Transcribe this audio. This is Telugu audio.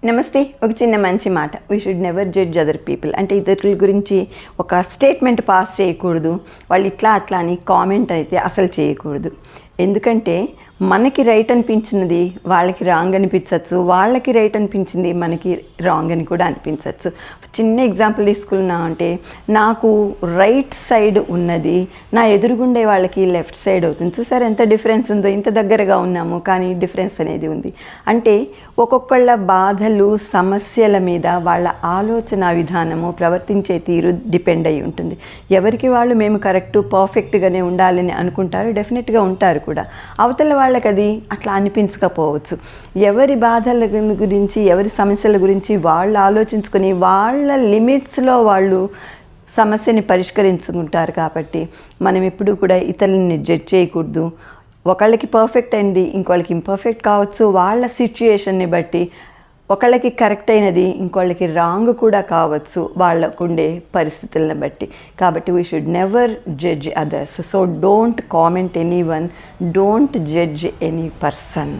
నమస్తే. ఒక చిన్న మంచి మాట, we should never judge other people. అంటే ఇతరుల గురించి ఒక స్టేట్మెంట్ పాస్ చేయకూడదు. వాళ్ళు ఇట్లా అట్లా అని కామెంట్ అయితే అసలు చేయకూడదు. ఎందుకంటే మనకి రైట్ అనిపించినది వాళ్ళకి రాంగ్ అనిపించవచ్చు, వాళ్ళకి రైట్ అనిపించింది మనకి రాంగ్ అని కూడా అనిపించవచ్చు. చిన్న ఎగ్జాంపుల్ తీసుకున్నా అంటే, నాకు రైట్ సైడ్ ఉన్నది నా ఎదురుగుండే వాళ్ళకి లెఫ్ట్ సైడ్ అవుతుంది. చూసారు ఎంత డిఫరెన్స్ ఉందో? ఇంత దగ్గరగా ఉన్నాము కానీ డిఫరెన్స్ అనేది ఉంది. అంటే ఒక్కొక్కళ్ళ బాధలు, సమస్యల మీద వాళ్ళ ఆలోచన విధానము, ప్రవర్తించే తీరు డిపెండ్ అయి ఉంటుంది. ఎవరికి వాళ్ళు మేము కరెక్టు, పర్ఫెక్ట్గానే ఉండాలని అనుకుంటారు, డెఫినెట్గా ఉంటారు కూడా. అవతల వాళ్ళకి అది అట్లా అనిపించకపోవచ్చు. ఎవరి బాధల గురించి, ఎవరి సమస్యల గురించి వాళ్ళు ఆలోచించుకొని వాళ్ళ లిమిట్స్లో వాళ్ళు సమస్యని పరిష్కరించుకుంటారు. కాబట్టి మనం ఎప్పుడూ కూడా ఇతరులని జడ్జ్ చేయకూడదు. ఒకళ్ళకి పర్ఫెక్ట్ అయింది, ఇంకోళ్ళకి ఇంపర్ఫెక్ట్ కావచ్చు. వాళ్ళ సిచ్యుయేషన్ని బట్టి ఒకళ్ళకి కరెక్ట్ అయినది ఇంకోళ్ళకి రాంగ్ కూడా కావచ్చు, వాళ్ళకుండే పరిస్థితులను బట్టి. కాబట్టి we should never judge others. So don't comment any one, don't judge any person.